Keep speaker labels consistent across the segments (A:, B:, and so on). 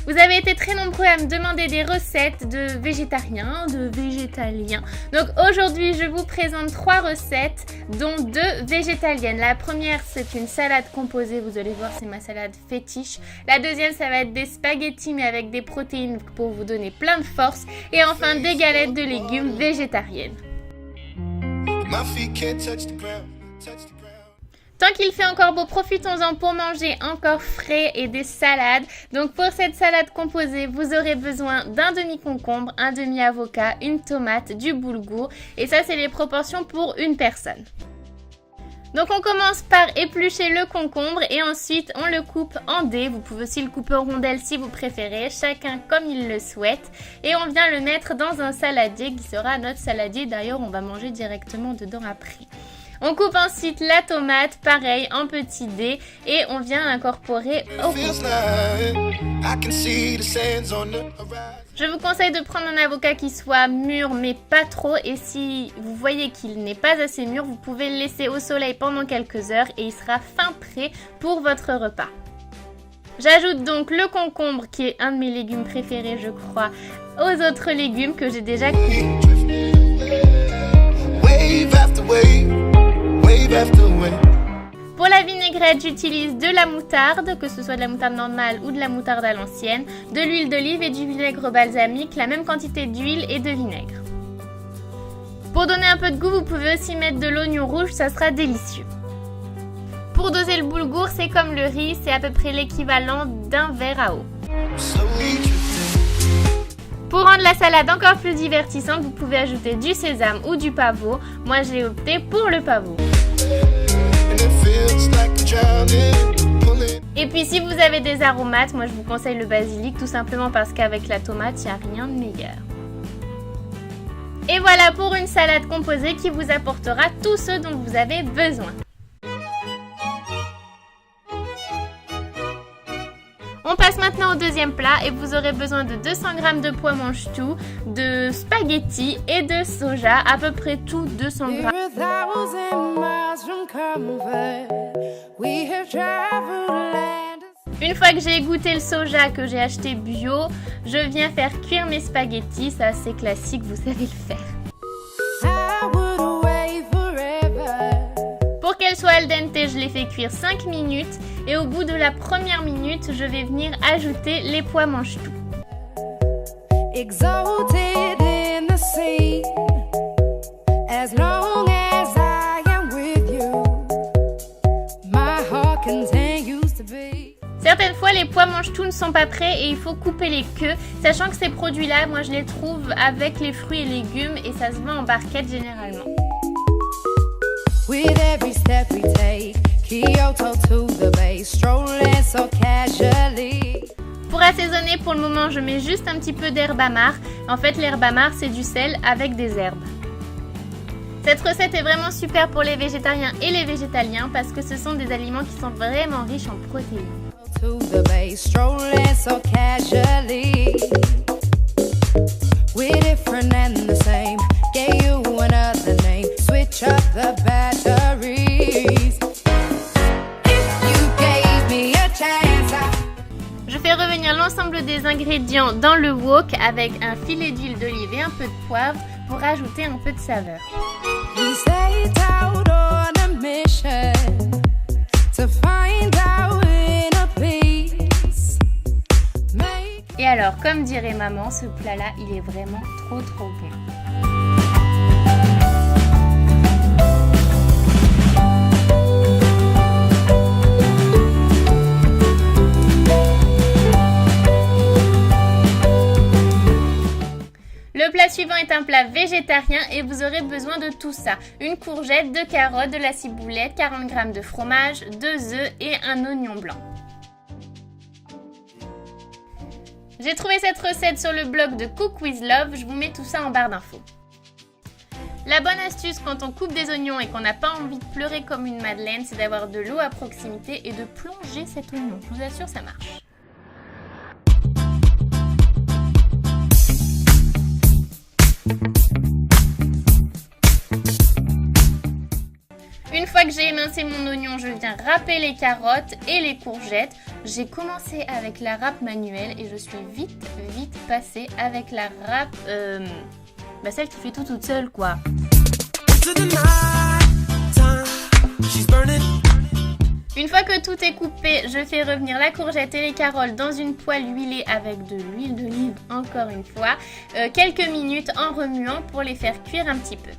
A: Vous avez été très nombreux à me demander des recettes de végétariens, de végétaliens. Donc aujourd'hui, je vous présente 3 recettes, dont 2 végétaliennes. La première, c'est une salade composée. Vous allez voir, c'est ma salade fétiche. La deuxième, ça va être des spaghettis, mais avec des protéines pour vous donner plein de force. Et enfin, des galettes de légumes végétariennes. Tant qu'il fait encore beau, profitons-en pour manger encore frais et des salades. Donc pour cette salade composée, vous aurez besoin d'un demi-concombre, un demi-avocat, une tomate, du boulgour. Et ça, c'est les proportions pour une personne. Donc on commence par éplucher le concombre et ensuite on le coupe en dés. Vous pouvez aussi le couper en rondelles si vous préférez, chacun comme il le souhaite. Et on vient le mettre dans un saladier qui sera notre saladier. D'ailleurs, on va manger directement dedans après. On coupe ensuite la tomate, pareil, en petits dés, et on vient l'incorporer au concombre. Je vous conseille de prendre un avocat qui soit mûr, mais pas trop, et si vous voyez qu'il n'est pas assez mûr, vous pouvez le laisser au soleil pendant quelques heures, et il sera fin prêt pour votre repas. J'ajoute donc le concombre, qui est un de mes légumes préférés, je crois, aux autres légumes que j'ai déjà cuits. Pour la vinaigrette, j'utilise de la moutarde, que ce soit de la moutarde normale ou de la moutarde à l'ancienne, de l'huile d'olive et du vinaigre balsamique, la même quantité d'huile et de vinaigre. Pour donner un peu de goût, vous pouvez aussi mettre de l'oignon rouge, ça sera délicieux. Pour doser le boulgour, c'est comme le riz, c'est à peu près l'équivalent d'un verre à eau. Pour rendre la salade encore plus divertissante, vous pouvez ajouter du sésame ou du pavot. Moi, j'ai opté pour le pavot. Et puis, si vous avez des aromates, moi, je vous conseille le basilic, tout simplement parce qu'avec la tomate, il n'y a rien de meilleur. Et voilà pour une salade composée qui vous apportera tout ce dont vous avez besoin. On passe maintenant au deuxième plat et vous aurez besoin de 200 g de pois mange-tout, de spaghettis et de soja, à peu près tout 200 g. Une fois que j'ai goûté le soja que j'ai acheté bio, je viens faire cuire mes spaghettis, c'est assez classique, vous savez le faire. Pour qu'elle soit al dente, je les fais cuire 5 minutes et au bout de la première minute, je vais venir ajouter les pois mange-tout. Certaines fois, les pois mange-tout ne sont pas prêts et il faut couper les queues, sachant que ces produits-là, moi je les trouve avec les fruits et légumes et ça se vend en barquette généralement. With every step we take, Kyoto to the bay, strolling so casually. Pour assaisonner, pour le moment, je mets juste un petit peu d'herbe amare. En fait, l'herbe amare, c'est du sel avec des herbes. Cette recette est vraiment super pour les végétariens et les végétaliens parce que ce sont des aliments qui sont vraiment riches en protéines. To the bay, strolling so casually. We're different and the same. Gave you another name. Switch up the batteries. If you gave me a chance, Je fais revenir l'ensemble des ingrédients dans le wok avec un filet d'huile d'olive et un peu de poivre pour ajouter un peu de saveur. We set out on a mission to find our inner peace. Et alors, comme dirait maman, ce plat-là, il est vraiment trop bon. Le plat suivant est un plat végétarien et vous aurez besoin de tout ça. Une courgette, 2 carottes, de la ciboulette, 40 g de fromage, 2 œufs et un oignon blanc. J'ai trouvé cette recette sur le blog de Cook with Love, je vous mets tout ça en barre d'infos. La bonne astuce quand on coupe des oignons et qu'on n'a pas envie de pleurer comme une madeleine, c'est d'avoir de l'eau à proximité et de plonger cet oignon. Je vous assure, ça marche. Une fois que j'ai émincé mon oignon, je viens râper les carottes et les courgettes. J'ai commencé avec la râpe manuelle et je suis vite passée avec la râpe... celle qui fait tout toute seule, quoi. Une fois que tout est coupé, je fais revenir la courgette et les carottes dans une poêle huilée avec de l'huile d'olive, encore une fois, quelques minutes en remuant pour les faire cuire un petit peu.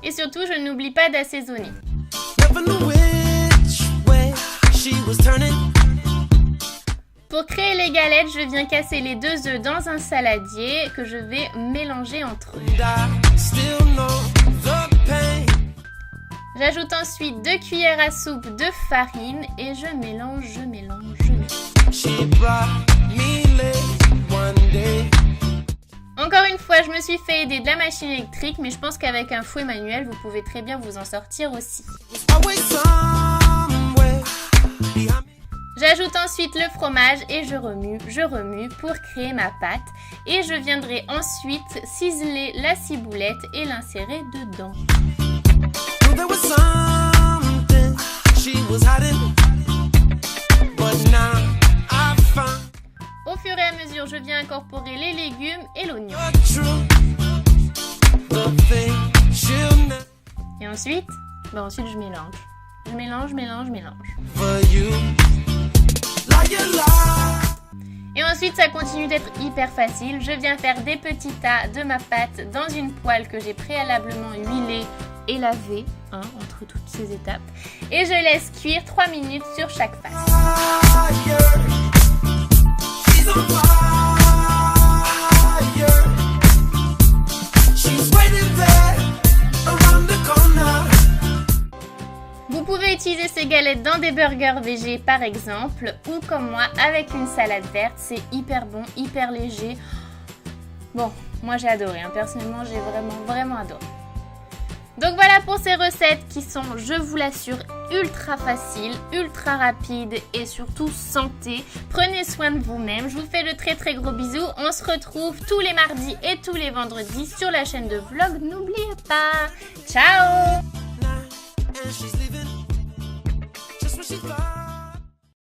A: Et surtout, je n'oublie pas d'assaisonner. Pour créer les galettes, je viens casser les 2 œufs dans un saladier que je vais mélanger entre eux. J'ajoute ensuite 2 cuillères à soupe de farine et je mélange. Encore une fois, je me suis fait aider de la machine électrique, mais je pense qu'avec un fouet manuel, vous pouvez très bien vous en sortir aussi. J'ajoute ensuite le fromage et je remue pour créer ma pâte. Et je viendrai ensuite ciseler la ciboulette et l'insérer dedans. Au fur et à mesure, je viens incorporer les légumes et l'oignon. Et ensuite, je mélange. Je mélange. Et ensuite, ça continue d'être hyper facile. Je viens faire des petits tas de ma pâte dans une poêle que j'ai préalablement huilée et lavée, entre toutes ces étapes. Et je laisse cuire 3 minutes sur chaque face. Vous pouvez utiliser ces galettes dans des burgers végés par exemple, ou comme moi avec une salade verte, c'est hyper bon, hyper léger. Bon, moi j'ai adoré, personnellement j'ai vraiment adoré. Donc voilà pour ces recettes qui sont, je vous l'assure, ultra faciles, ultra rapides et surtout santé. Prenez soin de vous-même, je vous fais de très gros bisous. On se retrouve tous les mardis et tous les vendredis sur la chaîne de vlog, n'oubliez pas. Ciao!